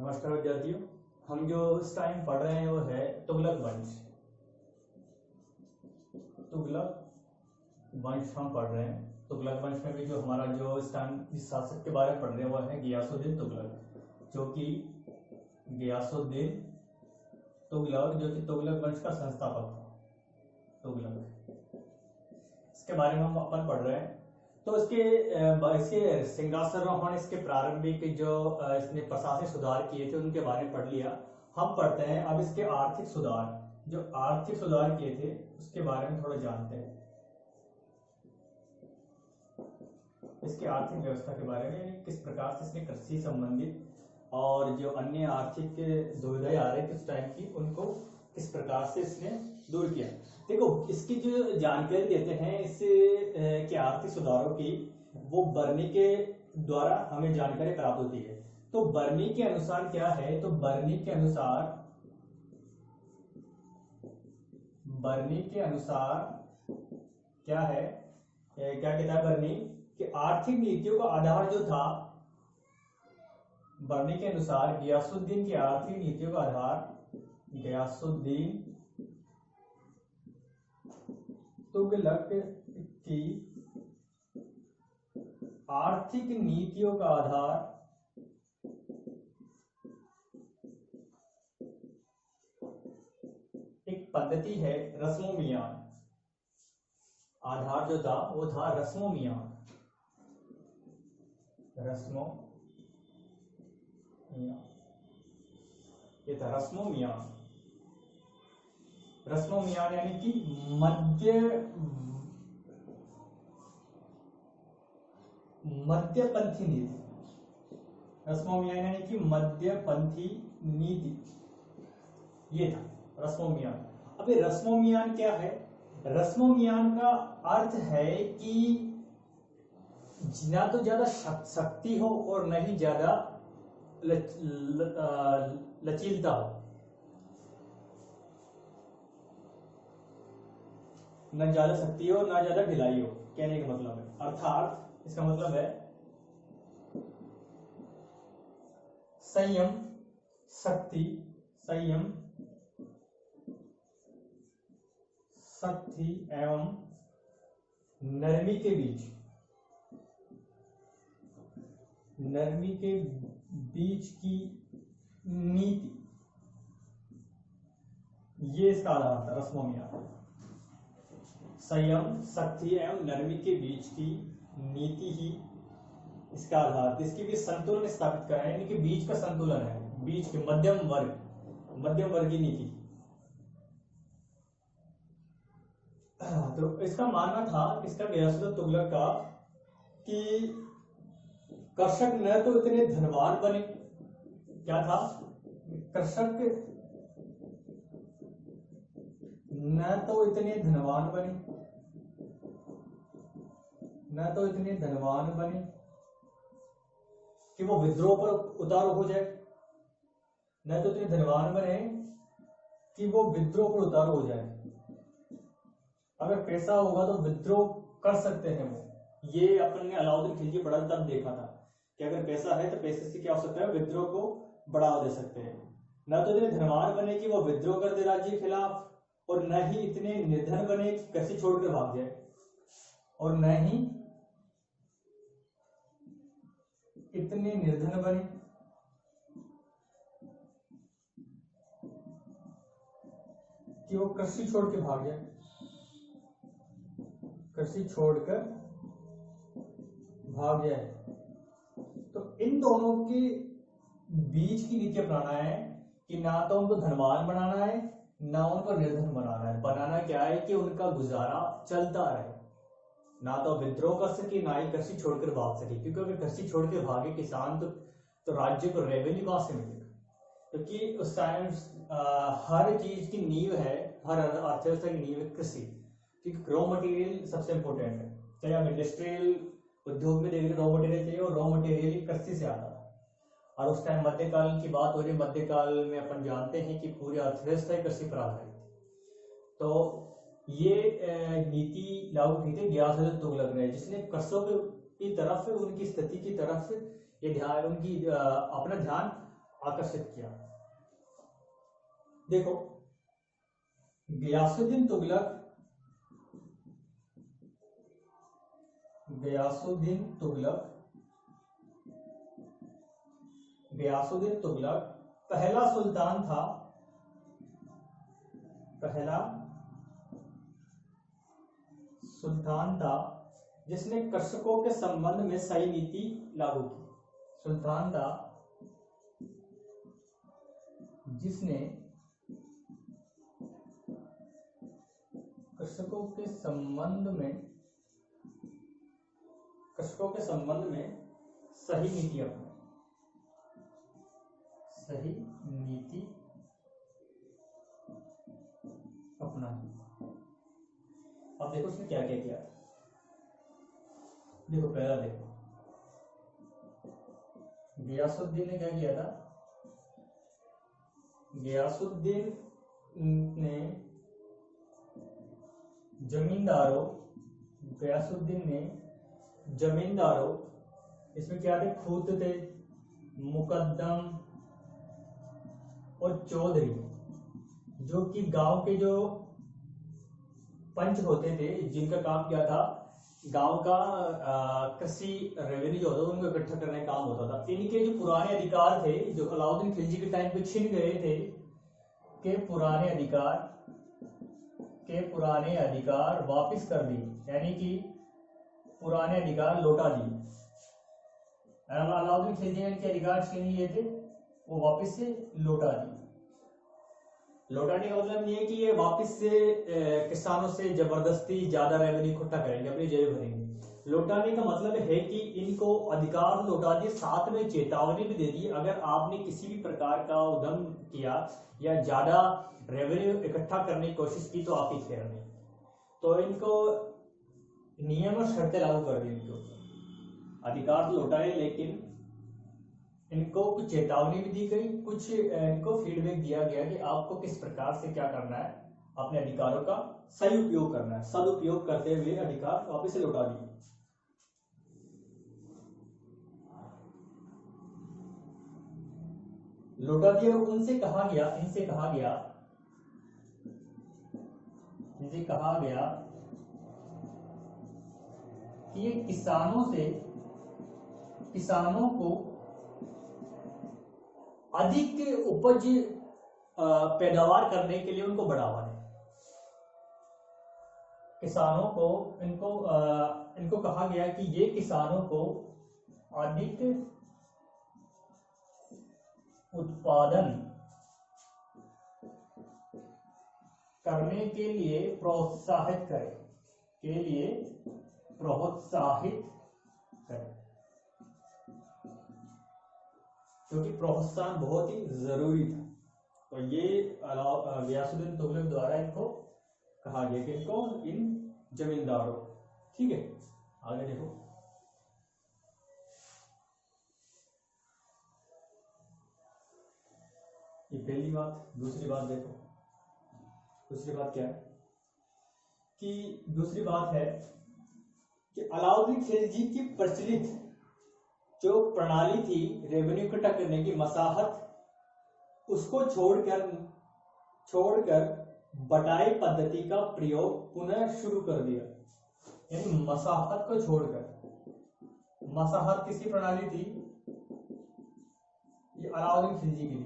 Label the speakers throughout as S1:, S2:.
S1: नमस्कार विद्यार्थियों। हम जो इस टाइम पढ़ रहे हैं वो है तुगलक वंश। तुगलक वंश हम पढ़ रहे हैं। तुगलक वंश में भी जो हमारा जो इस टाइम जिस शासक के बारे में पढ़ रहे हैं वो है गियासुद्दीन तुगलक, जो कि गियासुद्दीन तुगलक जो कि तुगलक वंश का संस्थापक था। तुगलक, इसके बारे में हम अपन पढ़ रहे हैं। तो इसके सिंहासनारोहण, इसके प्रारंभिक जो इसने प्रशासनिक सुधार किए थे उनके बारे में पढ़ लिया। हम पढ़ते हैं अब इसके आर्थिक सुधार, जो आर्थिक सुधार किए थे उसके बारे में थोड़ा जानते हैं। इसके आर्थिक व्यवस्था के बारे में, किस प्रकार से इसने कृषि संबंधित और जो अन्य आर्थिक दुविधाएं आ रही थी उस टाइम की, उनको किस प्रकार से इसने दूर किया। देखो, इसकी जो जानकारी देते हैं इससे के आर्थिक सुधारों की, वो बर्नी के द्वारा हमें जानकारी प्राप्त होती है। तो बर्नी के अनुसार क्या है, तो बर्नी के अनुसार क्या है, क्या कहता है बर्नी कि आर्थिक नीतियों का आधार जो था, बर्नी के अनुसार गियासुद्दीन की आर्थिक नीतियों का आधार, गियासुद्दीन तुगलक की आर्थिक नीतियों का आधार एक पद्धति है रस्मो मियान। आधार जो था वो था रस्मो मियान। रस्मो मियान, ये था रस्मो मियान। रस्मो मियान यानी कि मध्यपंथी नीति। रस्मो मियान यानी कि मध्यपंथी नीति, ये था रस्मो मियान। अब ये रस्मो मियान क्या है? रस्मो मियान का अर्थ है कि ना तो ज्यादा शक्ति हो और न ही ज्यादा लचीलता हो, न ज्यादा शक्ति हो ना ज्यादा ढिलाई हो, कहने का मतलब है। अर्थात इसका मतलब है संयम, शक्ति, संयम, शक्ति एवं नरमी के बीच, नरमी के बीच की नीति, ये इसका आधार था रस्मो मियान। संयम, शक्ति एवं नरमी के बीच की नीति ही इसका आधार। इसकी भी संतुलन स्थापित करा है, यानी कि बीच का संतुलन है, बीच के मध्यम वर्ग की नीति। तो इसका मानना था, इसका गियासुद्दीन तुगलक का, कि कृषक न तो इतने धनवान बने, क्या था, कृषक न तो इतने धनवान बने कि वो विद्रोह पर उतारू हो जाए, न तो इतने धनवान बने कि वो विद्रोह पर उतारू हो जाए। अगर पैसा होगा तो विद्रोह कर सकते हैं वो। ये अपन ने अलाउद्दीन खिलजी पढ़ा तब देखा था कि अगर पैसा है तो पैसे से क्या हो सकता है, विद्रोह को बढ़ावा दे सकते हैं। न तो इतने धनवान बने कि वो विद्रोह कर दे राज्य के खिलाफ, और न ही इतने निर्धन बने कि कृषि छोड़कर भाग जाए, और न ही इतने निर्धन बने कि वो कृषि छोड़ के भाग जाए, कृषि छोड़कर भाग जाए। तो इन दोनों के बीच की नीति अपनाना है कि ना तो उनको धनवान बनाना है ना उनको निर्धन बनाना है। बनाना क्या है कि उनका गुजारा चलता रहे, ना तो विद्रोह कर सके ना ही कृषि छोड़कर भाग सके। क्योंकि अगर कृषि छोड़ के भागे किसान तो राज्य को रेवेन्यू कहां से मिलेगा? क्योंकि उस टाइम हर चीज की नींव है, हर अर्थव्यवस्था की नींव है कृषि, क्योंकि रॉ मटेरियल सबसे इंपॉर्टेंट है। चाहे आप इंडस्ट्रियल उद्योग में देखिए, रॉ मटेरियल चाहिए और रॉ मटेरियल कृषि से आता है। और उस टाइम मध्यकाल की बात हो रही है, मध्यकाल में अपन जानते हैं कि पूरी अर्थव्यवस्था कृषि पर आधारित थी। तो ये नीति लागू की थी गियासुद्दीन तुगलक ने, जिसने कृषकों की तरफ, उनकी स्थिति की तरफ ये ध्यान, उनकी अपना ध्यान आकर्षित किया। देखो, गयासुद्दीन तुगलक पहला सुल्तान था जिसने कृषकों के संबंध में सही नीति लागू की। सुल्तान था जिसने कृषकों के संबंध में सही नीति अपनाई। अब देखो उसने क्या क्या किया। देखो, पहला देखो, गयासुद्दीन ने क्या किया था। गयासुद्दीन ने जमींदारों इसमें क्या थे, खूत थे, मुकद्दम और चौधरी, जो कि गांव के जो पंच होते थे, जिनका काम क्या था, गांव का कृषि रेवेन्यू जो होता था उनको इकट्ठा करने का काम होता था। इनके जो पुराने अधिकार थे, जो अलाउद्दीन खिलजी के टाइम पे छिन गए थे, के पुराने अधिकार वापस कर दिए, यानी कि पुराने अधिकार लौटा दिए। अलाउद्दीन खिलजी ने इनके अधिकार छीन लिए थे, वो वापस से लौटा दिए। लौटाने का मतलब नहीं है कि ये वापस से किसानों से जबरदस्ती ज्यादा रेवेन्यू इकट्ठा करेंगे, अपनी जेब भरेंगे। लौटाने का मतलब है कि इनको अधिकार लौटा दिए, साथ में चेतावनी भी दे दी, अगर आपने किसी भी प्रकार का उद्यम किया या ज्यादा रेवेन्यू इकट्ठा करने की कोशिश की तो आप ही खेल में। तो इनको नियम और शर्तें लागू कर दी, इनके ऊपर अधिकार तो लौटाए, लेकिन इनको कुछ चेतावनी भी दी गई, कुछ इनको फीडबैक दिया गया कि आपको किस प्रकार से क्या करना है, अपने अधिकारों का सही उपयोग करना है। सदुपयोग करते हुए अधिकार वापस से लौटा दिए। और इनसे कहा गया कि ये किसानों को अधिक उपज पैदावार करने के लिए उनको बढ़ावा दें। किसानों को इनको कहा गया कि ये किसानों को अधिक उत्पादन करने के लिए प्रोत्साहित करें, क्योंकि प्रोत्साहन बहुत ही जरूरी था। तो ये गयासुद्दीन तुगलक द्वारा इनको कहा गया कि इनको इन जमींदारों, ठीक है। आगे देखो, ये पहली बात। दूसरी बात देखो, दूसरी बात क्या है कि दूसरी बात है कि अलाउद्दीन खिलजी की प्रचलित जो प्रणाली थी रेवेन्यू इकट्ठा करने की, मसाहत, उसको छोड़कर बटाई पद्धति का प्रयोग पुनः शुरू कर दिया। यानी मसाहत को छोड़कर, मसाहत किसकी प्रणाली थी, ये अलाउद्दीन खिलजी की थी,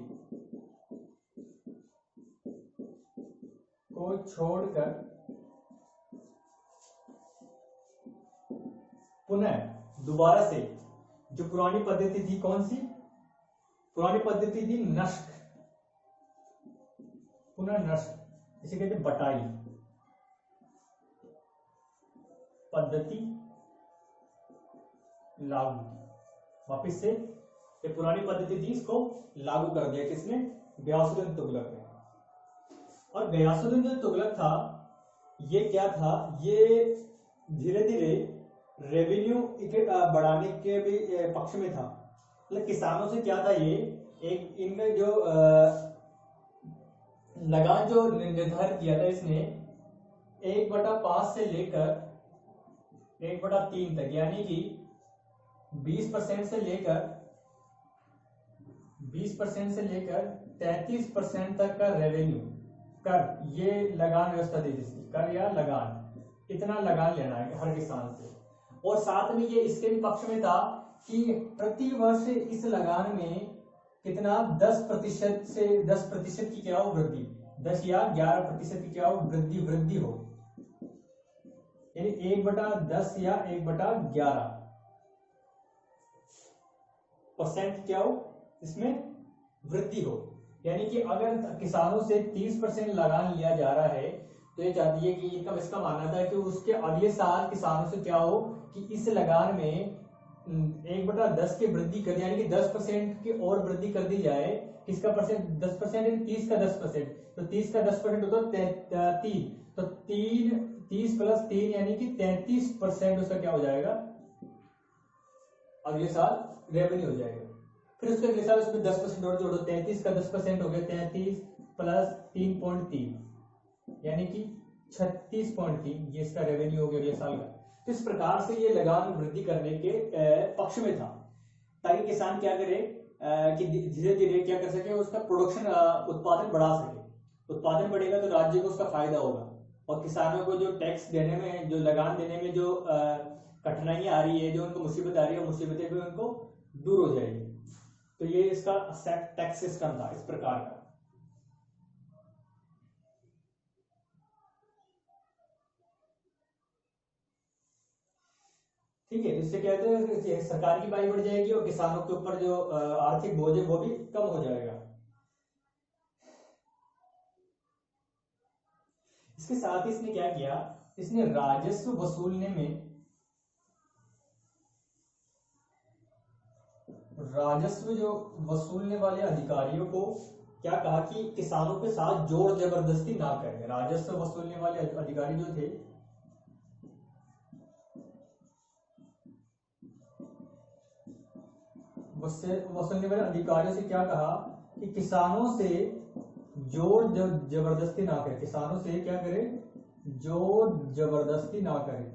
S1: को छोड़कर पुनः दोबारा से जो पुरानी पद्धति थी, कौन सी पुरानी पद्धति थी, नष्ट, पुनः नष्ट, इसे कहते बटाई पद्धति लागू की। वापिस से ये पुरानी पद्धति थी, इसको लागू कर दिया किसने, गयासुद्दीन तुगलक ने। और गयासुद्दीन जो तुगलक था, ये क्या था, ये धीरे धीरे रेवेन्यू बढ़ाने के भी पक्ष में था। मतलब किसानों से क्या था, ये एक इनमें जो लगान जो निर्धारित किया था इसने 1/5 से लेकर 1/3 तक, यानी कि 20% से लेकर 20% से लेकर 33% तक का रेवेन्यू कर, ये लगान व्यवस्था दे दी, कर या लगान, इतना लगान लेना है हर किसान से। और साथ में ये इसके भी पक्ष में था कि प्रति वर्ष इस लगान में कितना 10% से 10% की क्या हो वृद्धि, 10 या 11% की क्या हो वृद्धि हो, यानी 1/10 या 1/11% क्या हो इसमें वृद्धि हो। यानी कि अगर किसानों से 30% लगान लिया जा रहा है तो ये चाहती है कि इसका मानना था कि उसके अगले साल किसानों से क्या हो कि इस लगान में 1/10 की वृद्धि कर दी, यानी कि 10% की और वृद्धि कर दी जाए। किसका परसेंट? 10%, 30 का 10%, तो 30 का 10% होता 3, तो 30 + 3 यानी कि 33% उसका क्या हो जाएगा अगले साल रेवेन्यू हो जाएगा। फिर उसके अगले साल उसमें 10% और जोड़ो, 33 का 10% हो गया 33 + 3.3 यानी कि 36.3, ये इसका रेवेन्यू हो गया अगले साल का। तो इस प्रकार से ये लगान वृद्धि करने के पक्ष में था, ताकि किसान क्या करे कि धीरे धीरे क्या कर सके, उसका प्रोडक्शन उत्पादन बढ़ा सके। उत्पादन बढ़ेगा तो राज्य को उसका फायदा होगा, और किसानों को जो टैक्स देने में, जो लगान देने में जो कठिनाइयां आ रही है, जो उनको मुसीबत आ रही है, मुसीबतें भी उनको दूर हो जाएगी। तो ये इसका टैक्स सिस्टम था इस प्रकार का। ठीक है, इससे क्या कहते हैं सरकार की कमाई बढ़ जाएगी और किसानों के ऊपर जो आर्थिक बोझ है वो भी कम हो जाएगा। इसके साथ ही इसने क्या किया, इसने राजस्व वसूलने में, राजस्व जो वसूलने वाले अधिकारियों को क्या कहा कि किसानों के साथ जोर जबरदस्ती ना करें। राजस्व वसूलने वाले अधिकारी जो थे वसूलने वाले अधिकारियों से क्या कहा कि किसानों से जोर जबरदस्ती ना करें, किसानों से क्या करें, जोर जबरदस्ती ना करें,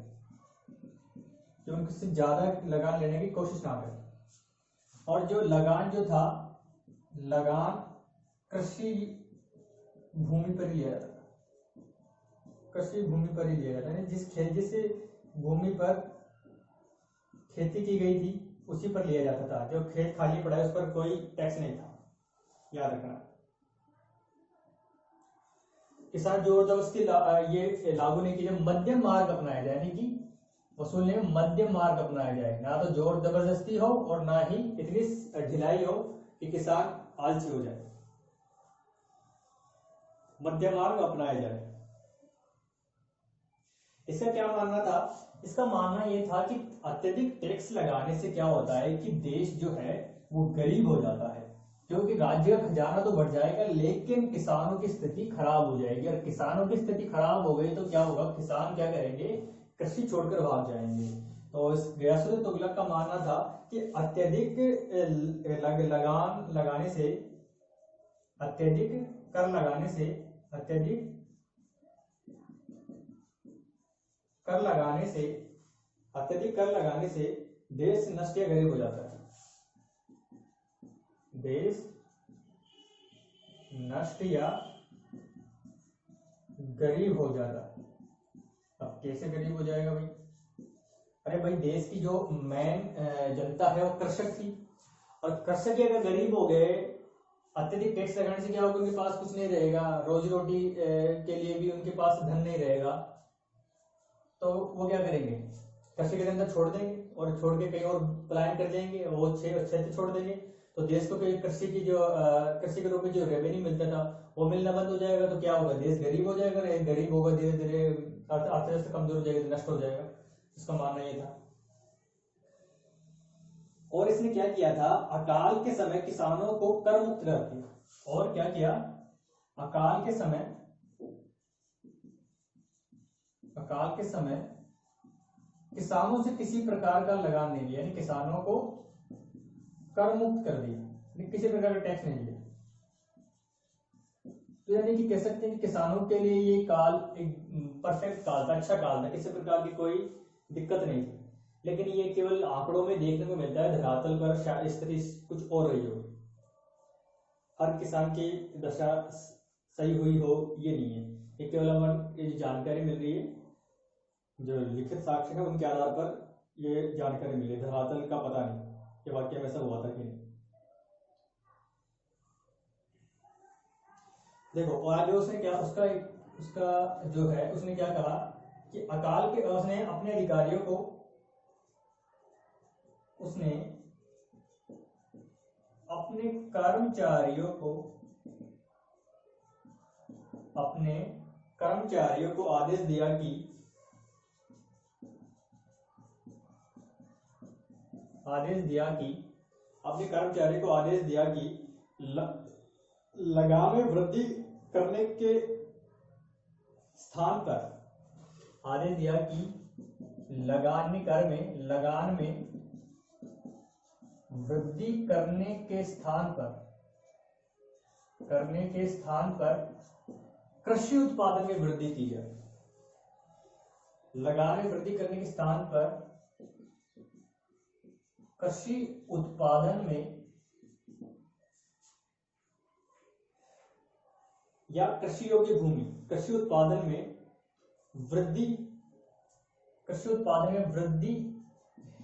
S1: कि उनसे ज्यादा लगान लेने की कोशिश ना करें। और जो लगान जो था, लगान कृषि भूमि पर लिया जाता था, कृषि भूमि पर ही लिया जाता है, जिस भूमि पर खेती की गई थी उसी पर लिया जाता था। जो खेत खाली पड़ा है उस पर कोई टैक्स नहीं था, याद रखना। किसान जोर जबरदस्ती ये लागू नहीं किया, मध्यम मार्ग अपनाया जाए, यानी कि वसूलने में मध्यम मार्ग अपनाया जाए, ना तो जोर जबरदस्ती हो और ना ही इतनी ढिलाई हो कि किसान आलसी हो जाए, मध्यम मार्ग अपनाया जाए। इसका क्या मानना था? इसका मानना यह था कि अत्यधिक टैक्स लगाने से क्या होता है कि देश जो है वो गरीब हो जाता है, क्योंकि राज्य का खजाना तो बढ़ जाएगा लेकिन किसानों की स्थिति खराब हो जाएगी, और किसानों की स्थिति खराब हो गई तो क्या होगा, किसान क्या करेंगे, कृषि छोड़कर भाग जाएंगे। तो इस गयासुद्दीन तुगलक का मानना था कि अत्यधिक लगान लगाने से, अत्यधिक कर लगाने से, अत्यधिक कर लगाने से, अत्यधिक कर लगाने से देश नष्ट या गरीब हो जाता है, देश नष्ट या गरीब हो जाता है। अब कैसे गरीब हो जाएगा भाई? अरे भाई, देश की जो मेन जनता है वो कृषक थी, और कृषक ही अगर गरीब हो गए, अत्यधिक टैक्स लगाने से क्या होगा, उनके पास कुछ नहीं रहेगा, रोजी रोटी के लिए भी उनके पास धन नहीं रहेगा, तो वो क्या करेंगे, कृषि के अंदर छोड़ देंगे और छोड़ के कहीं और पलायन कर जाएंगे, वो क्षेत्र छोड़ देंगे। तो देश को कृषि की जो कृषि के रूप में जो रेवेन्यू मिलता था वो मिलना बंद हो जाएगा, तो क्या होगा, देश गरीब हो जाएगा, गरीब होगा, धीरे धीरे अर्थव्यवस्था कमजोर हो जाएगी, नष्ट हो जाएगा। इसका मानना ये था। और इसने क्या किया था, अकाल के समय किसानों को कर मुक्त कर दिया। और क्या किया, अकाल के समय किसानों से किसी प्रकार का लगान नहीं लिया, यानी किसानों को कर मुक्त कर दिया, किसी प्रकार का टैक्स नहीं लिया। तो यानी कि कह सकते हैं कि किसानों के लिए ये काल एक परफेक्ट काल था, अच्छा काल था, किसी प्रकार की कोई दिक्कत नहीं थी। लेकिन ये केवल आंकड़ों में देखने को मिलता है, धरातल पर शायद स्थिति कुछ और रही होगी। हर किसान की दशा सही हुई हो ये नहीं है, ये केवल हमें ये जानकारी मिल रही है, जो लिखित साक्ष्य है उनके आधार पर ये जानकारी मिली, धरातल का पता नहीं कि वाक्य में ऐसा हुआ था कि नहीं। देखो और आगे उसने क्या उसका जो है उसने क्या कहा कि अकाल के उसने अपने अधिकारियों को उसने अपने कर्मचारियों को आदेश दिया कि अपने कर्मचारियों को आदेश दिया कि लगान में वृद्धि करने के स्थान पर लगान में वृद्धि करने के स्थान पर कृषि उत्पादन में वृद्धि की जाए। लगान में वृद्धि करने के स्थान पर कृषि उत्पादन में या कृषि योग्य भूमि कृषि उत्पादन में वृद्धि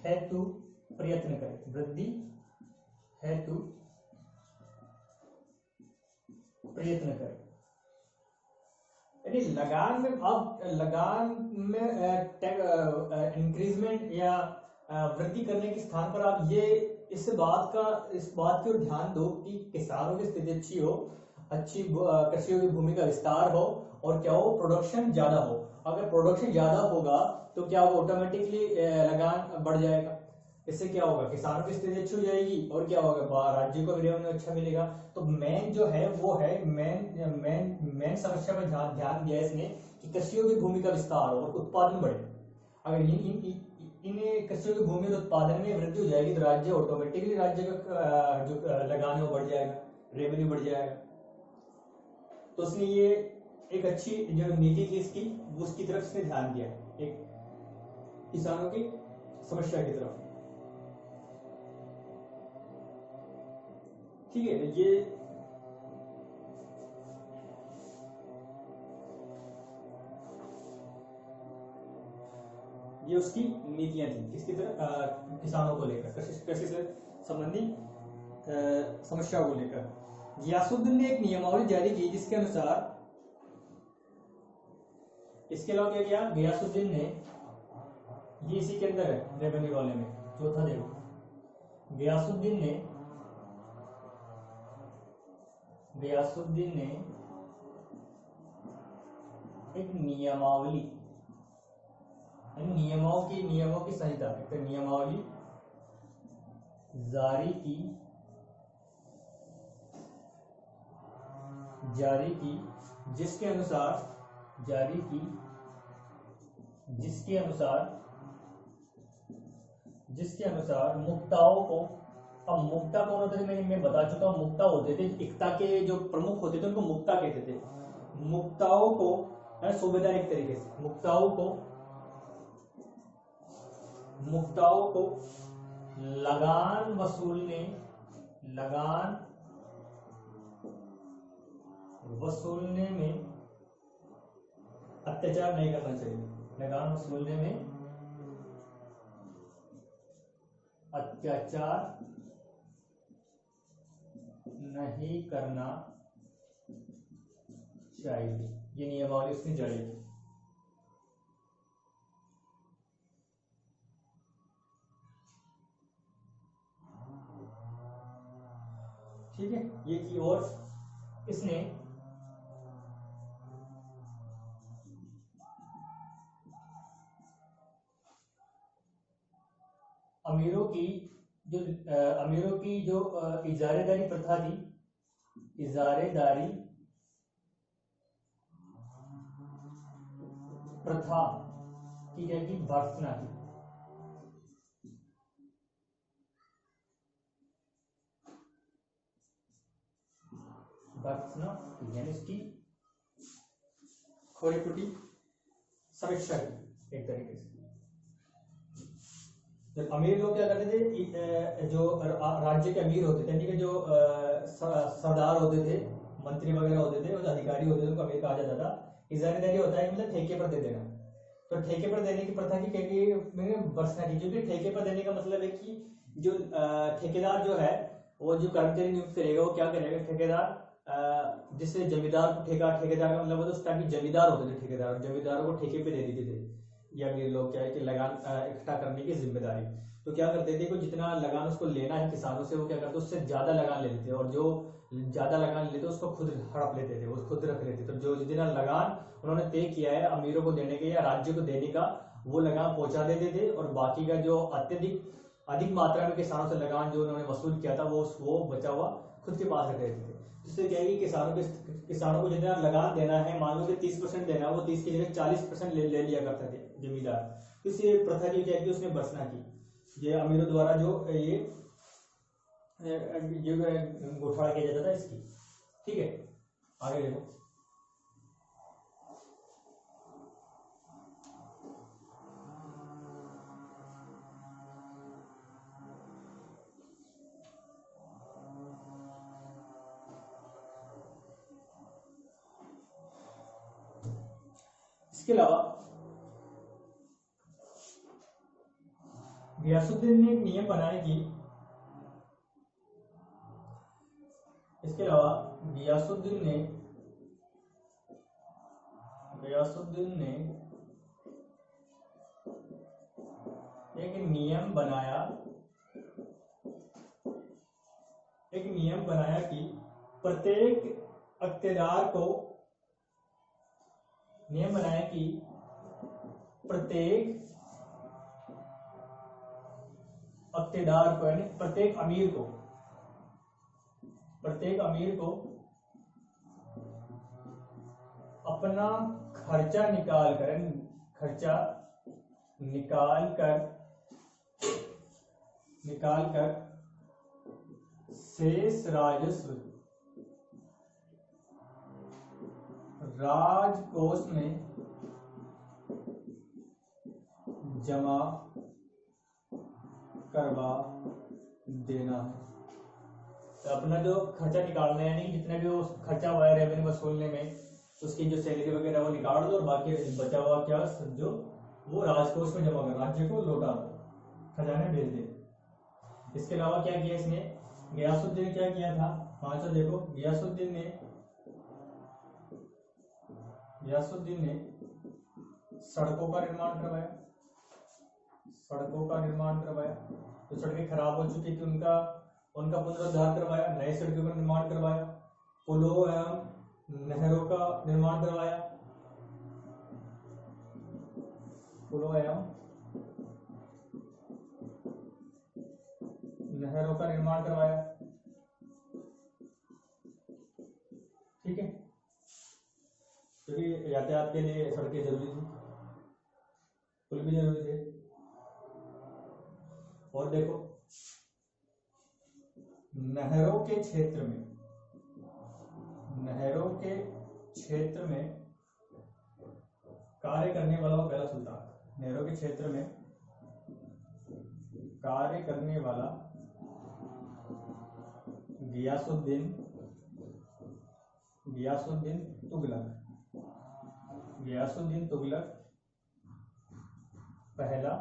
S1: हेतु प्रयत्न करें। यानी लगान में इंक्रीजमेंट या वृद्धि करने के स्थान पर आप ये इस बात की ओर ध्यान दो कि किसानों की स्थिति अच्छी हो, अच्छी कृषि की भूमि का विस्तार हो और क्या हो, प्रोडक्शन ज्यादा हो। अगर प्रोडक्शन ज्यादा होगा तो क्या होगा, ऑटोमेटिकली लगान बढ़ जाएगा। इससे क्या होगा, किसानों की स्थिति अच्छी हो जाएगी और क्या होगा, राज्य को भी रेवेन्यू अच्छा मिलेगा। तो मेन जो है वो है मेन समस्या पर ध्यान दिया इसने कि कृषियों की भूमि का विस्तार हो और उत्पादन बढ़े। अगर इन कृषियों की भूमि और उत्पादन में वृद्धि हो जाएगी तो राज्य ऑटोमेटिकली राज्य का जो लगान वो बढ़ जाएगा, रेवेन्यू बढ़ जाएगा। तो उसने ये एक अच्छी जो नीति थी इसकी, उसकी तरफ इसने ध्यान दिया, एक किसानों की समस्या की तरफ। ठीक है, ये उसकी नीतियां थी किसकी तरफ, किसानों को लेकर, कृषि से संबंधित समस्या को लेकर। गियासुद्दीन ने एक नियमावली जारी की जिसके अनुसार, इसके अलावा क्या किया गियासुद्दीन ने, ये इसी के अंदर है रेवेन्यू वाले में, चौथा देखो, गियासुद्दीन ने एक नियमावली, नियमों की संहिता, एक नियमावली जारी की जिसके अनुसार मुक्ताओं को, अब मुक्ता कौन होते थे मैं बता चुका हूं, मुक्ता होते थे एकता के जो प्रमुख होते थे उनको मुक्ता कहते थे। मुक्ताओं को संवैधानिक तरीके से मुक्ताओं को लगान वसूलने में अत्याचार नहीं करना चाहिए। लगान वसूलने में अत्याचार नहीं करना चाहिए, ये नियमावली उसने जारी की। ठीक है, ये की। और इसने अमीरों की जो इजारेदारी प्रथा थी, इजारेदारी प्रथा की क्या की भर्त्सना की। भर्त्सना यानी इसकी खोरी-फुटी समीक्षा की एक तरीके से। तो अमीर लोग क्या करते थे, जो राज्य के अमीर होते थे, यानी कि जो सरदार होते थे, मंत्री वगैरह होते थे, जो अधिकारी होते थे, उनको अमीर कहा जाता था। इजारादारी होता है मतलब ठेके पर दे देना। तो ठेके पर देने की प्रथा की क्या बरसना की, क्योंकि ठेके पर देने का मतलब है कि जो ठेकेदार जो है वो जो कर्मचारी नियुक्त करेगा वो क्या करेगा, ठेकेदार जिससे जमींदार को ठेकेदार का मतलब होता है, ताकि जमींदार होते थे ठेकेदार, और जमींदारों को ठेके पे दे देते थे। या अमीर लोग क्या है कि लगान इकट्ठा करने की जिम्मेदारी। तो क्या करते थे कि जितना लगान उसको लेना है किसानों से, वो क्या करते उससे ज्यादा लगान ले लेते, और जो ज्यादा लगान लेते उसको खुद हड़प लेते थे, वो खुद रख लेते। तो जो जितना लगान उन्होंने तय किया है अमीरों को देने के या राज्य को देने का, वो लगान पहुंचा देते थे, और बाकी का जो अधिक मात्रा में किसानों से लगान जो उन्होंने वसूल किया था वो बचा हुआ खुद के पास रख लेते थे। इससे क्या है कि किसानों को जितना लगान देना है, मान लो कि 30% देना है, वो 30 की जगह 40% ले लिया करते थे जमींदार। इस प्रथा की क्या की उसने बरसना की, ये अमीरों द्वारा जो ये घोटाला किया जाता था इसकी। ठीक है, आगे देखो। इसके अलावा गियासुद्दीन ने एक नियम बनाने की, इसके अलावा गियासुद्दीन ने एक नियम बनाया कि प्रत्येक अख्तियार को यानी प्रत्येक अमीर को अपना खर्चा निकाल कर शेष राजस्व राजकोष में जमा करवा देना है। तो अपना जो खर्चा निकालना है, यानी जितना भी वो खर्चा हुआ है रेवेन्यू वसूलने में, उसकी जो सैलरी वगैरह वो निकाल दो, और बाकी बचा हुआ क्या जो वो राजकोष में जमा कर राज्य को लौटा दो, खजाने भेज दे। इसके अलावा क्या किया इसने, गियासुद्दीन ने क्या किया था, 5 देखो। गियासुद्दीन ने सड़कों का निर्माण करवाया। तो सड़कें खराब हो चुकी थी, उनका पुनरुद्धार करवाया, नए सड़कों का निर्माण करवाया, पुलों एवं नहरों का निर्माण करवाया, ठीक है, क्योंकि यातायात के लिए सड़कें जरूरी थी, पुल भी जरूरी थे। और देखो, नहरों के क्षेत्र में कार्य करने वाला पहला सुल्तान। नहरों के क्षेत्र में कार्य करने वाला गियासुद्दीन तुगलक पहला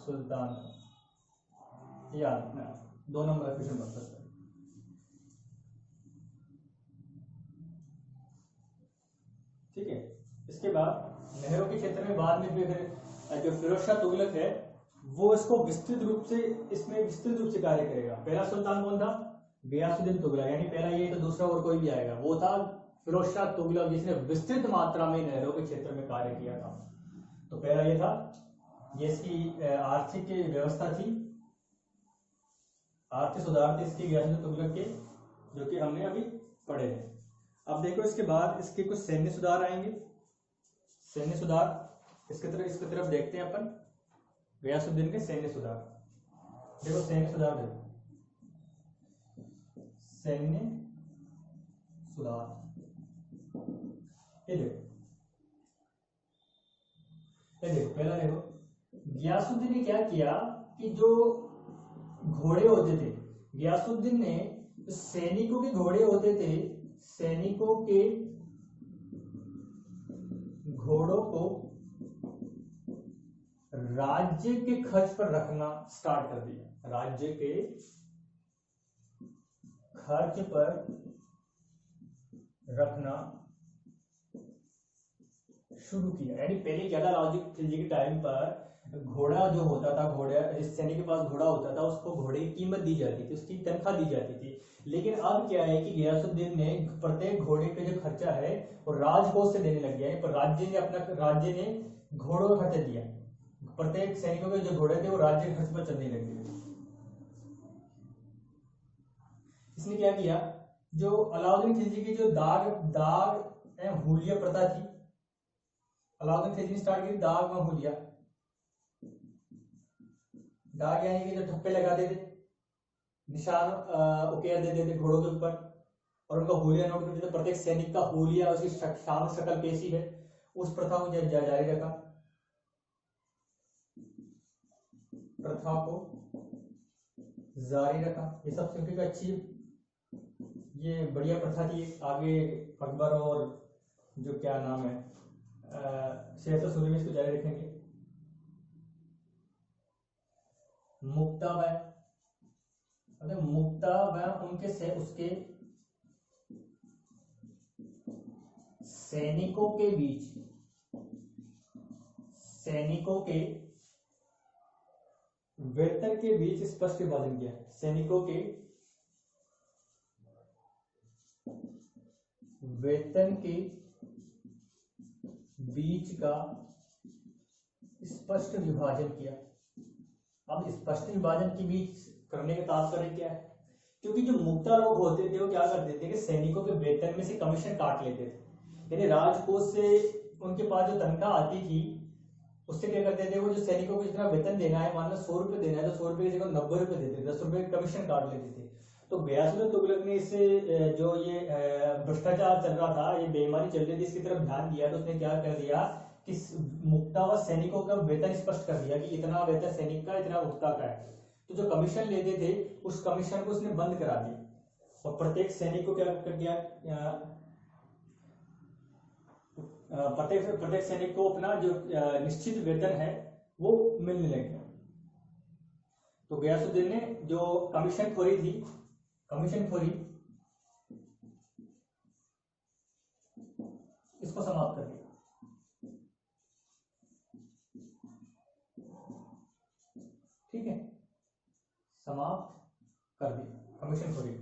S1: सुल्तान। याद रखना, 2 नंबर का क्वेश्चन बन सकता है। ठीक है, इसके बाद नहरों के क्षेत्र में बाद में फिर जो फिरोज शाह तुगलक है वो इसको विस्तृत रूप से कार्य करेगा। पहला सुल्तान कौन था, गियासुद्दीन तुगलक, यानी पहला ये तो दूसरा और कोई भी आएगा, वो था फिरोज शाह तुगलक, जिसने विस्तृत मात्रा में नहरों के क्षेत्र में कार्य किया था। तो पहला ये था, ये इसकी आर्थिक व्यवस्था थी, आर्थिक सुधार थे इसके गियासुद्दीन तुगलक के, जो कि हमने अभी पढ़े हैं। अब देखो इसके बाद इसके कुछ सैन्य सुधार आएंगे। सैन्य सुधार इसकी तरफ देखते हैं अपन, गियासुद्दीन के सैन्य सुधार। देखो सैन्य सुधार, ये देखो पहला देखो, गयासुद्दीन ने क्या किया कि जो घोड़े होते थे, गयासुद्दीन ने सैनिकों के घोड़े होते थे, सैनिकों के घोड़ों को राज्य के खर्च पर रखना स्टार्ट कर दिया, राज्य के खर्च पर रखना शुरू किया। यानी पहले क्या था, अलाउद्दीन खिलजी के टाइम पर घोड़ा जो होता था, घोड़ा जिस सैनिक के पास घोड़ा होता था उसको घोड़े की कीमत दी जाती थी, उसकी तनख्वाह दी जाती थी। लेकिन अब क्या है कि गयासुद्दीन ने प्रत्येक घोड़े पे जो खर्चा है वो राजकोष से देने लग गया है, पर राज्य ने घोड़ों का खर्चा दिया, प्रत्येक सैनिकों के जो घोड़े थे वो राज्य के खर्च पर चलने लग गए। इसने क्या किया, जो अलाउद्दीन खिलजी की जो दाग हुलिया प्रथा थी, अलाउद्दीन खिलजी ने स्टार्ट की दाग व हुलिया। दाग यानी कि जो ठप्पे लगाते थे, निशान उकेर देते थे घोड़ों के ऊपर, और उनका हुलिया नोट करते थे, प्रत्येक सैनिक का हुलिया उसकी शान शकल कैसी है, उस प्रथा को जारी रखा, प्रथा को जारी रखा। ये सब क्योंकि अच्छी, ये बढ़िया प्रथा थी। आगे अकबर और जो क्या नाम है शेर सूरी में इसको जारी रखेंगे। मुक्तावय, अगर मुक्तावय उनके से उसके सैनिकों के बीच, सैनिकों के वेतन के बीच स्पष्ट विभाजन किया, सैनिकों के वेतन के बीच का स्पष्ट विभाजन किया। अब स्पष्ट विभाजन के बीच करने का तात्पर्य क्या है, क्योंकि जो मुक्ता लोग होते थे वो क्या करते थे कि सैनिकों के वेतन में से कमीशन काट लेते थे, यानी राजकोष से उनके पास जो तनख्वाह आती थी उससे क्या करते थे, वो जो सैनिकों को जितना वेतन देना है, मान लो 100 रुपए देना है तो 100 रुपए की जगह 90 रुपए देते थे, 10 रुपए कमीशन काट लेते थे। तो गयासुद्दीन तुगलक ने इससे जो ये भ्रष्टाचार चल रहा था, ये बेईमानी चल रही थी, इसकी तरफ ध्यान दिया। तो उसने क्या कर दिया कि मुक्ता व सैनिकों का वेतन स्पष्ट कर दिया कि इतना वेतन सैनिक का, इतना मुक्ता का है। तो जो कमीशन लेते थे उस कमीशन को उसने बंद करा दिया, और प्रत्येक सैनिक को क्या कर दिया, प्रत्येक सैनिक को अपना जो निश्चित वेतन है वो मिलने लग गया। तो गयासुद्दीन ने जो कमीशन खोरी थी, कमीशन खोरी, इसको समाप्त कर दिया। ठीक है, समाप्त कर दिया कमीशन खोरी।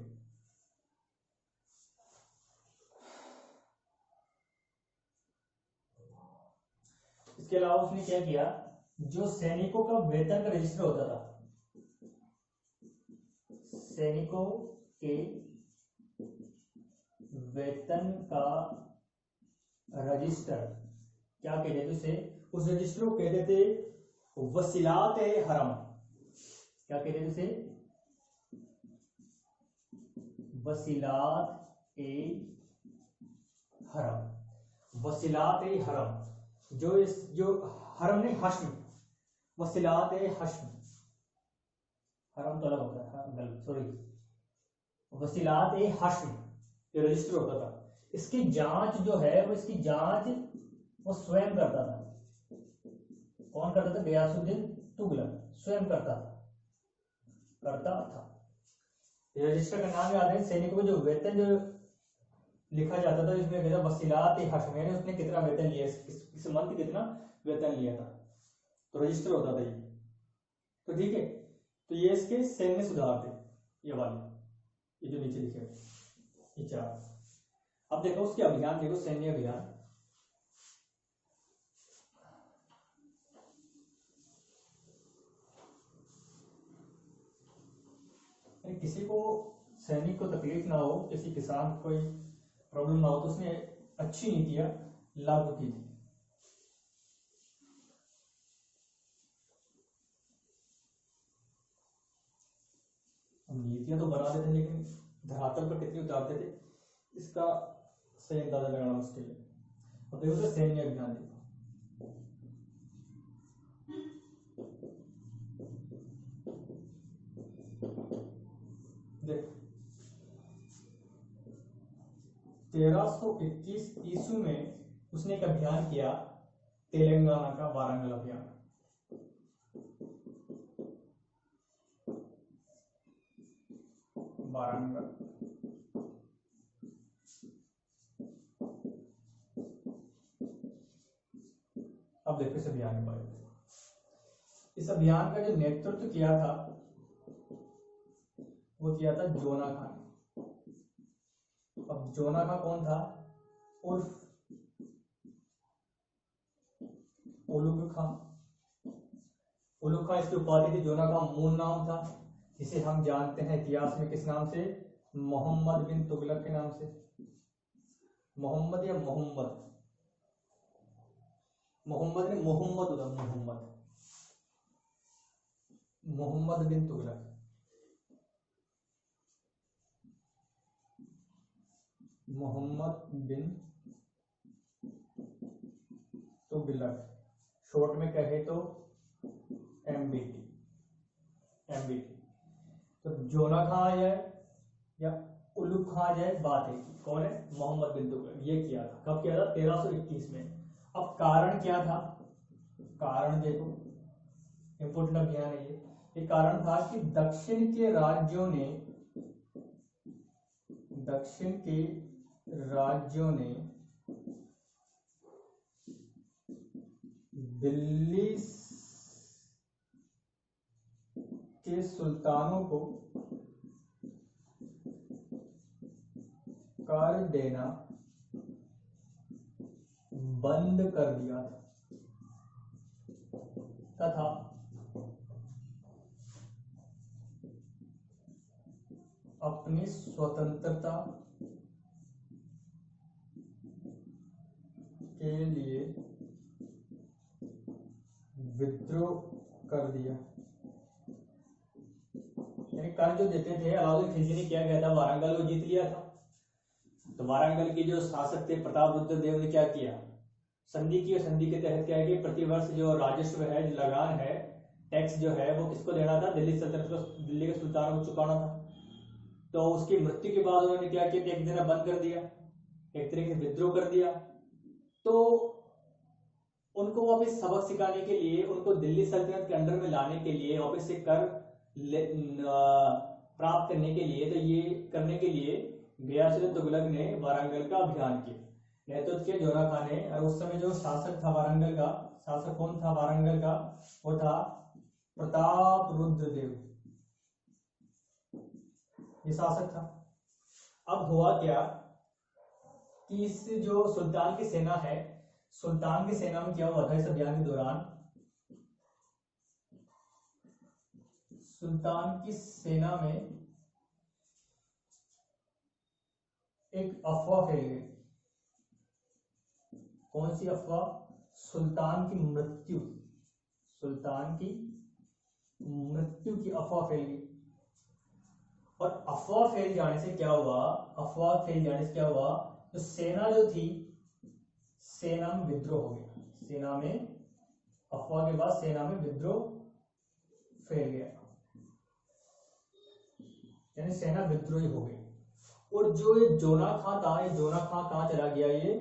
S1: इसके अलावा उसने क्या किया, जो सैनिकों का वेतन का रजिस्टर होता था, सैनिकों के वेतन का रजिस्टर, क्या कहते थे उसे, उस रजिस्टर को कहते थे वसीलात ए हरम। क्या कहते थे उसे, वसीलात ए हरम। वसीलात ए हरम, जो हरम नहीं, हश्म, वसीलात ए हश्म, हरम तो अलग होता है, सॉरी, वसीलात ए हश्म ये रजिस्टर होता था। इसकी जांच जो है वो, इसकी जांच वो स्वयं करता था। कौन करता था, गयासुद्दीन तुगलक स्वयं करता था। रजिस्टर का नाम याद है, सैनिकों को जो वेतन जो लिखा जाता था इसमें कहता वसीलात ए हश्म, यानी उसने कितना वेतन लिया, इस मंथ कितना वेतन लिया था, तो रजिस्टर होता था ये। तो ठीक है, तो ये इसके सैन्य सुधार थे, ये वाले, ये जो नीचे लिखे ये 4। अब देखो उसके अभियान, देखो सैन्य अभियान। किसी को, सैनिक को तकलीफ ना हो, किसी किसान को कोई प्रॉब्लम ना हो, तो उसने अच्छी नीतियां लागू की थी। नीतियां तो बनाते थे लेकिन धरातल पर कितनी उतारते थे इसका सही अंदाजा लगाना मुश्किल है। अब देखो सैन्य अभियान देखो, देख 1321 ईस्वी में उसने एक अभियान किया, तेलंगाना का वारंगल अभियान। वारंगल अब देखो इस अभियान के बारे में। इस अभियान का जो नेतृत्व किया था वो किया था जोना खान ने। अब जोना खान कौन था? उर्फ उलुग खां। उलुग खां इसकी उपाधि थी, जोना खान मूल नाम था, जिसे हम जानते हैं इतिहास में किस नाम से? मोहम्मद बिन तुगलक के नाम से। मोहम्मद या मोहम्मद, मोहम्मद ने मोहम्मद होता, मोहम्मद, मोहम्मद बिन तुगलक। मोहम्मद बिन तुगलक, शॉर्ट में कहे तो एमबीटी। एमबीटी। तो जोना खां आ जाए या उलुग खां आ जाए, बात है कौन है? मोहम्मद बिन तुगलक। ये किया था, कब किया था? 1321 में। अब कारण क्या था? कारण देखो, इंपोर्टेंट अभियान है ये कारण था कि दक्षिण के राज्यों ने दिल्ली के सुल्तानों को कर देना बंद कर दिया था तथा अपनी स्वतंत्रता के लिए विद्रोह कर दिया। यानी कर जो देते थे, अलाउद्दीन खिलजी ने क्या किया था? वारंगल को जीत लिया था। तो वारंगल के जो शासक थे प्रतापरुद्र देव ने क्या किया? संधि की। संधि के तहत क्या है कि प्रतिवर्ष जो राजस्व है, जो लगान है, टैक्स जो है, वो किसको देना था? दिल्ली सल्तनत को, दिल्ली के सुल्तानों को चुकाना था। तो उसकी मृत्यु के बाद उन्होंने क्या किया? टैक्स देना बंद कर दिया, एक तरीके से विद्रोह कर दिया। तो उनको वापस सबक सिखाने के लिए, उनको दिल्ली सल्तनत के अंडर में लाने के लिए, वापस से कर प्राप्त करने के लिए, तो ये करने के लिए गयासुद्दीन तुगलक ने वारंगल का अभियान किया, नेतृत्व किया जोना खान ने। और उस समय जो शासक था वारंगल का, शासक कौन था वारंगल का? वो था प्रतापरुद्र देव, ये शासक था। अब हुआ क्या कि इस जो सुल्तान की सेना है, सुल्तान की सेना में क्या हुआ था इस अभियान के दौरान? सुल्तान की सेना में एक अफवाह फैल गई। कौन सी अफवाह? सुल्तान की मृत्यु, सुल्तान की मृत्यु की अफवाह फैल गई। और अफवाह फैल जाने से क्या हुआ? अफवाह फैल जाने से क्या हुआ? तो सेना जो थी, सेना में विद्रोह हो गया। सेना में, अफवाह के बाद सेना में विद्रोह फैल गया, यानी सेना विद्रोही हो गई। और जो ये जोना खां था, ये जोना खां कहां चला गया? ये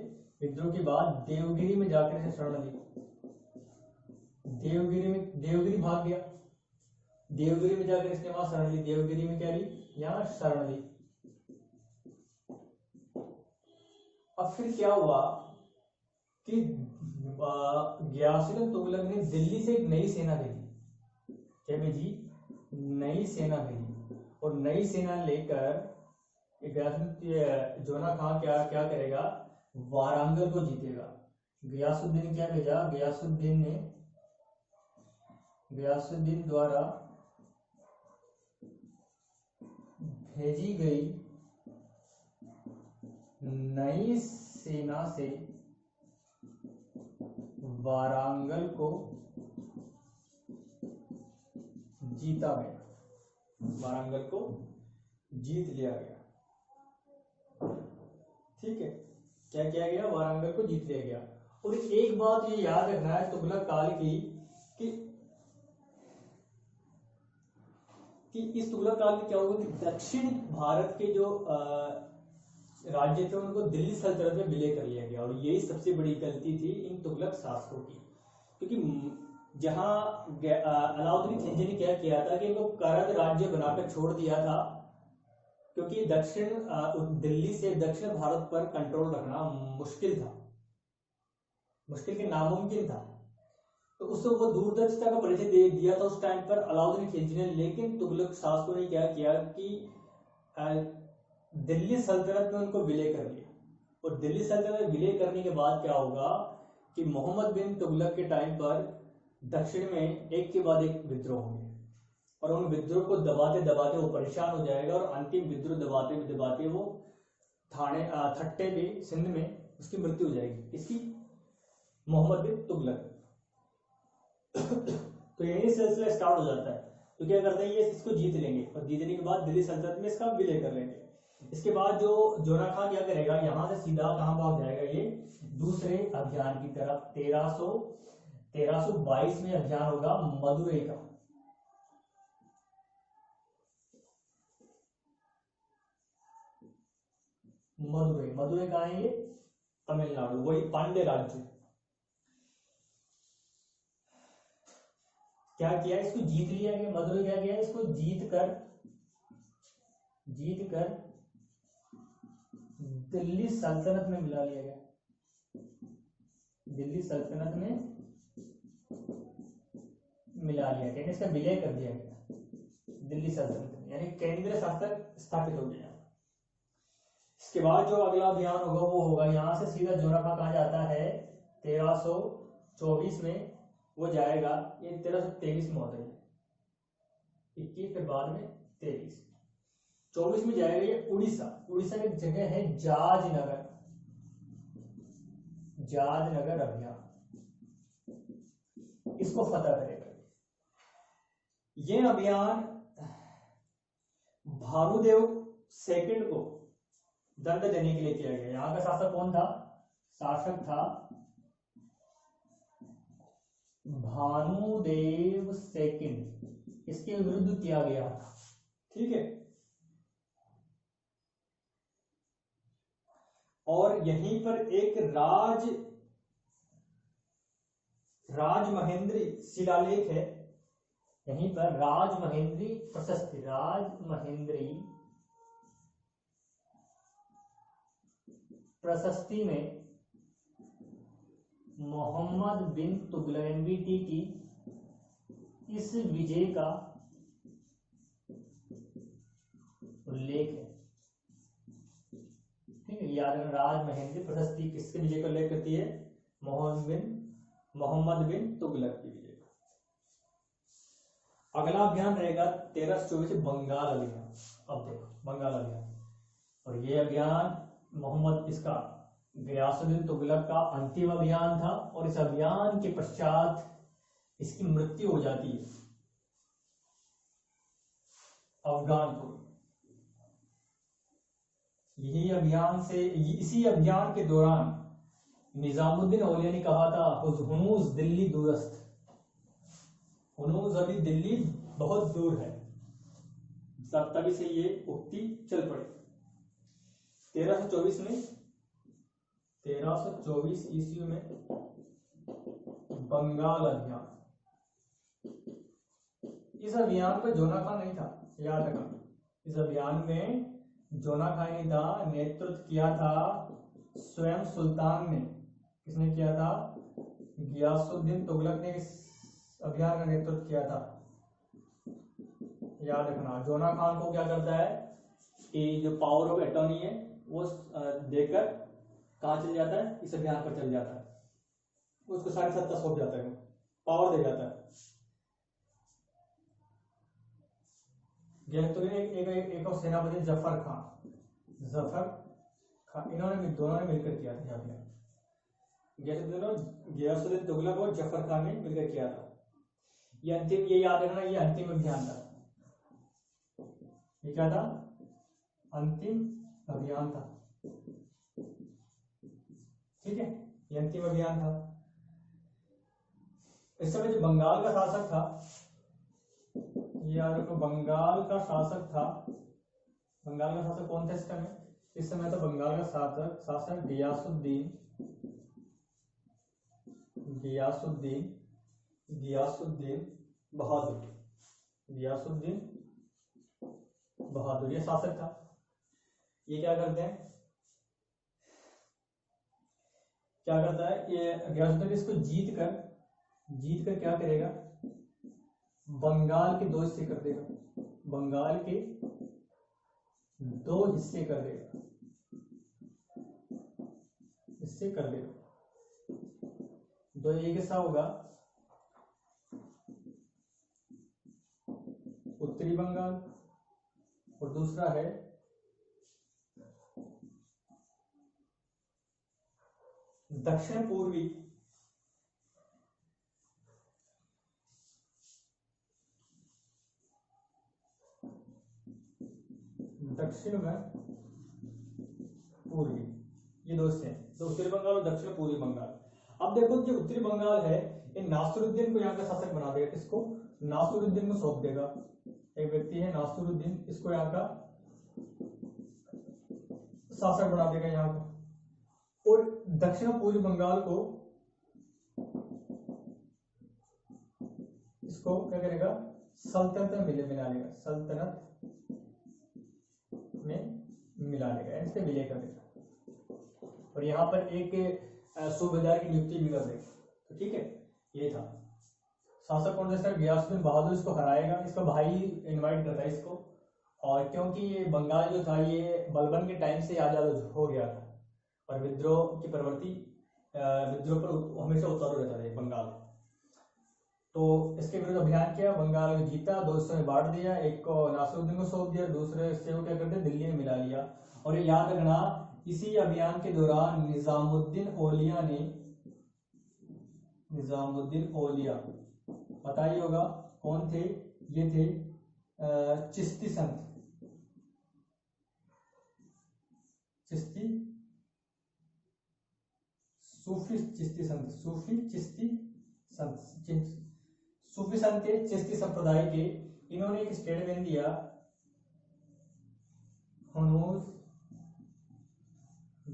S1: विद्रोह के बाद देवगिरी में जाकर इसे शरण ली। देवगिरी भाग गया। देवगिरी में जाकर इसने वहां शरण ली। देवगिरी में क्या ली? यहां शरण ली। अब फिर क्या हुआ कि गयासुद्दीन तुगलक ने दिल्ली से एक नई सेना भेजी। क्या भेजी? नई सेना भेजी। और नई सेना लेकर जोना खां क्या करेगा? वारंगल को जीतेगा। गयासुद्दीन ने क्या भेजा? गयासुद्दीन द्वारा भेजी गई नई सेना से वारंगल को जीता गया। वारंगल को जीत लिया गया। ठीक है, क्या किया गया? वारंगल को जीत लिया गया। और एक बात ये याद रखना है तुगलक काल की, कि कि इस तुगलक काल में क्या हुआ कि दक्षिण भारत के जो राज्य थे उनको दिल्ली सल्तनत में विलय कर लिया गया, और यही सबसे बड़ी गलती थी इन तुगलक शासकों की। क्योंकि जहां अलाउद्दीन खिलजी ने क्या किया था कि इनको करद राज्य बनाकर छोड़ दिया था, क्योंकि दिल्ली से दक्षिण भारत पर कंट्रोल रखना मुश्किल था, मुश्किल के नामुमकिन था। तो उससे वो दूरदर्शिता का परिचय दे दिया था उस टाइम पर अलाउद्दीन खिलजी ने। लेकिन तुगलक शासकों ने क्या किया कि दिल्ली सल्तनत में उनको विलय कर लिया, और दिल्ली सल्तनत में विलय करने के बाद क्या होगा कि मोहम्मद बिन तुगलक के टाइम पर दक्षिण में एक के बाद एक विद्रोह होंगे, और उन विद्रोह को दबाते दबाते वो परेशान हो जाएगा, और अंतिम विद्रोह दबाते दबाते वो थट्टे में सिंध में उसकी मृत्यु हो जाएगी, इसकी मोहम्मद बिन तुगलक। तो यही सिलसिला स्टार्ट हो जाता है। तो क्या करते हैं, ये इसको जीत लेंगे, और जीतने के बाद दिल्ली सल्तनत में इसका विलय कर लेंगे। इसके बाद जो जोना खान क्या करेगा, यहां से सीधा कहां भाग जाएगा, ये दूसरे अभियान की तरफ। 1322 में अभियान होगा मदुरै का। मदुरै कहां है, ये तमिलनाडु, वही पांड्य राज्य। क्या किया, इसको जीत लिया गया, मदुरै क्या किया, इसको जीत कर दिल्ली सल्तनत में मिला लिया गया, दिल्ली सल्तनत में मिला लिया गया, इसका विलय कर दिया गया दिल्ली सल्तनत में, यानी केंद्र शासक स्थापित हो गया। इसके बाद जो अगला अभियान होगा वो होगा, यहां से सीधा जोरा खां कहां जाता है, 1324 में वो जाएगा, ये 1323 में होता है, 21 फिर बाद में 23, 24 में जाएगा ये उड़ीसा। उड़ीसा की जगह है जाजनगर अभियान, इसको फतह करेगा। ये अभियान भानुदेव सेकंड को दंड देने के लिए किया गया। यहां का शासक कौन था, शासक था भानुदेव सेकंड, इसके विरुद्ध किया गया था, ठीक है। और यहीं पर एक राजमहेंद्री शिलालेख है, यहीं पर राजमहेंद्री प्रशस्ति में मोहम्मद बिन तुगलक MBT की इस विजय का उल्लेख है, ठीक है। याद रखना, राजमहेंद्री प्रशस्ति किसके विजय का उल्लेख करती है, मोहम्मद बिन तुगलक की विजय का। अगला अभियान रहेगा 1324 बंगाल अभियान। अब देखो बंगाल अभियान, और ये अभियान गयासुद्दीन तुगलक का अंतिम अभियान था, और इस अभियान के पश्चात इसकी मृत्यु हो जाती है अफगानपुर। इसी अभियान के दौरान निजामुद्दीन औलिया ने कहा था, हुनूज दिल्ली दूरस्थ, हुनूज अभी दिल्ली बहुत दूर है, तभी से ये उक्ति चल पड़ी। 1324 ईस्वी में बंगाल अभियान, इस अभियान पर जोना खान नहीं था, याद रखना। इस अभियान में जोना खान नहीं था, नेतृत्व किया था स्वयं सुल्तान ने। किसने किया था, गियासुद्दीन तुगलक ने इस अभियान का नेतृत्व किया था, याद रखना। जोना खान को क्या करता है कि जो पावर ऑफ अटॉर्नी है वो देकर कहां चल जाता है, इस अभियान पर चल जाता है, उसको सारी सत्ता सौंप जाता है, पावर दे जाता है। एक और सेनापति जफर खान, इन्होंने दोनों ने मिलकर किया था अभियान। गियासुद्दीन तुगलक और जफर खान ने मिलकर किया था। ये याद रखना, ये अंतिम अभियान था। ये क्या था, अंतिम अभियान था, ठीक है, ये अंतिम अभियान था। इस समय जो बंगाल का शासक था ये आपको बंगाल का शासक था। बंगाल का शासक कौन था इस समय? इस समय तो बंगाल का शासक गियासुद्दीन गियासुद्दीन गियासुद्दीन बहादुर। गियासुद्दीन बहादुर ये शासक था। ये क्या करते हैं, क्या करता है ये गियासुद्दीन, इसको जीत कर क्या करेगा, बंगाल के 2 हिस्से कर देगा। बंगाल के 2 हिस्से कर देगा, हिस्से कर देगा। दो, एक हिस्सा होगा उत्तरी बंगाल और दूसरा है दक्षिण पूर्वी दक्षिण में पूर्वी, ये 2 हिस्से हैं, तो उत्तरी बंगाल और दक्षिण पूर्वी बंगाल। अब देखो जो उत्तरी बंगाल है, ये नासिरुद्दीन को यहाँ का शासक बना देगा। किसको? नासिरुद्दीन को सौंप देगा। एक व्यक्ति है नासिरुद्दीन, इसको यहाँ का शासक बना देगा यहाँ का। और दक्षिण पूर्वी बंगाल को इसको क्या करेगा, सल्तनत में मिला लेगा, सल्तनत में मिला लेगा, इससे विलय कर देगा। और यहाँ पर एक सूबेदार की नियुक्ति भी कर देगा। तो ठीक है, ये था शासक कौन सा? गियासुद्दीन बहादुर इसको हराएगा। इसका भाई इनवाइट करता है इसको, और क्योंकि ये बंगाल जो था ये बलबन के टाइम से आजाद हो गया था और विद्रोह की प्रवृत्ति, विद्रोह पर हमेशा उतारू रहता था बंगाल। तो इसके विरुद्ध अभियान किया, बंगाल को जीता, 2 हिस्सों में बांट दिया। एक को नासिरुद्दीन को सौंप दिया, दूसरे हिस्से को क्या करते दिल्ली में मिला लिया। और ये याद रखना, इसी अभियान के दौरान निजामुद्दीन औलिया पता ही होगा कौन थे, ये थे चिश्ती संत, चिश्ती सूफी चिश्ती संत, सूफी संत के चिश्ती संप्रदाय के। इन्होंने एक स्टेटमेंट दिया, हुनूस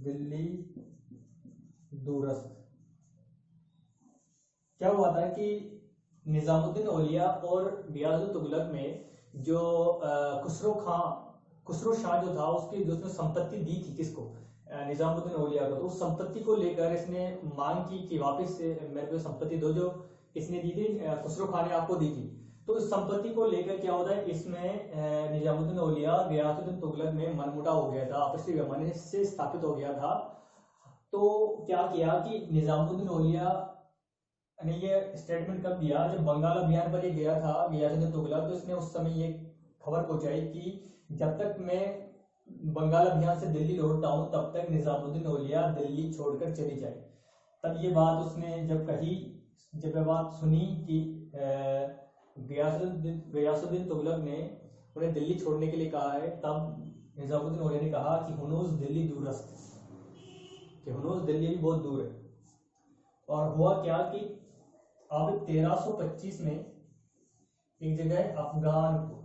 S1: दिल्ली दूरस्थ। क्या हुआ था कि निजामुद्दीन औलिया और गियासुद्दीन तुगलक में जो खुसरो शाह जो था, उसकी जो उसने संपत्ति दी थी किसको, निजामुद्दीन औलिया को, तो उस संपत्ति को लेकर इसने मांग की कि वापस मेरे को संपत्ति दो जो इसने दी थी, खुसरो खान ने आपको दी थी। तो इस संपत्ति को लेकर क्या होता है, इसमें निजामुद्दीन औलिया गियासुद्दीन तुगलक में मनमुटाव हो गया था, आपसी वैमनस्य से स्थापित हो गया था। तो क्या किया कि निजामुद्दीन औलिया ने ये स्टेटमेंट कब दिया, जब बंगाल अभियान पर ये गया था गियासुद्दीन तुगलक, तो इसने उस समय ये खबर पहुंचाई कि जब तक मैं बंगाल अभियान से दिल्ली लौटता हूं तब तक निजामुद्दीन औलिया दिल्ली छोड़कर चली जाए। तब ये बात उसने जब कही, जब ये बात सुनी कि गियासुद्दीन तुगलक ने उन्हें दिल्ली छोड़ने के लिए कहा है, तब निजामुद्दीन औलिया ने कहा कि हुनूस दिल्ली दूरस्थ, कि हुनूस दिल्ली भी बहुत दूर है। और हुआ क्या कि अब 1325 में एक जगह है अफगानपुर,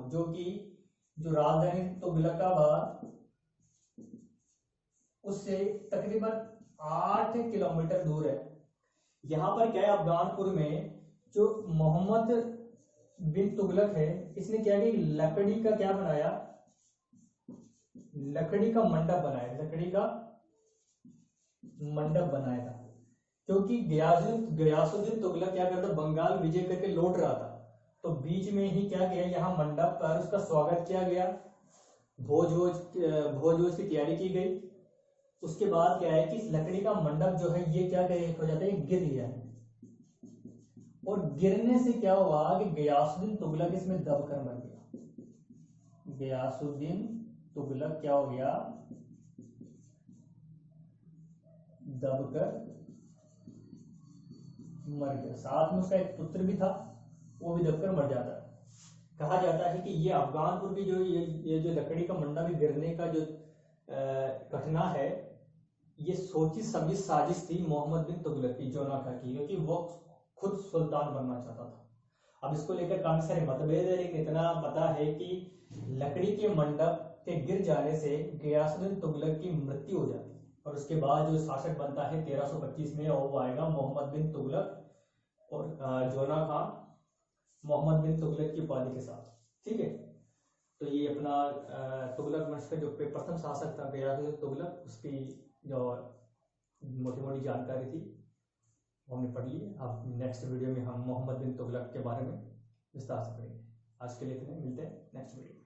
S1: जो कि जो राजधानी तुगलकाबाद उससे तकरीबन 8 किलोमीटर दूर है। यहाँ पर क्या है, अफगानपुर में जो मोहम्मद बिन तुगलक है, इसने क्या किया, लकड़ी का क्या बनाया, लकड़ी का मंडप बनाया था। क्योंकि गियासुद्दीन तुगलक क्या करता, बंगाल विजय करके लौट रहा था, तो बीच में ही क्या किया, यहाँ मंडप पर उसका स्वागत किया गया, भोज की तैयारी की गई। उसके बाद क्या है कि इस लकड़ी का मंडप जो है ये क्या हो जाता है, गिर गया। और गिरने से क्या हुआ कि गियासुद्दीन तुगलक इसमें दबकर मर गया। गियासुद्दीन तुगलक क्या हो गया, दबकर मर गया। साथ में उसका एक पुत्र भी था, वो भी दबकर मर जाता है। कहा जाता है कि ये अफगानपुर की जो ये जो लकड़ी का मंडप भी गिरने का जो घटना है, ये सोची समझी साजिश थी मोहम्मद बिन तुगलक की, जोनाका की, क्योंकि वो खुद सुल्तान बनना चाहता था। अब इसको लेकर काफी सारे मतभेद है, लेकिन इतना पता है कि लकड़ी के मंडप के गिर जाने से गियासुद्दीन तुगलक की मृत्यु हो जाती है और उसके बाद जो शासक बनता है 1325 में, वो आएगा मोहम्मद बिन तुगलक और जोना खान मोहम्मद बिन तुगलक की उपाधि के साथ। ठीक है, तो ये अपना तुगलक वंश का जो प्रथम शासक था गियासुद्दीन तुगलक, उसकी जो मोटी मोटी जानकारी थी वो हमने पढ़ ली। अब नेक्स्ट वीडियो में हम मोहम्मद बिन तुगलक के बारे में विस्तार से पढ़ेंगे। आज के लिए इतने, मिलते हैं नेक्स्ट वीडियो।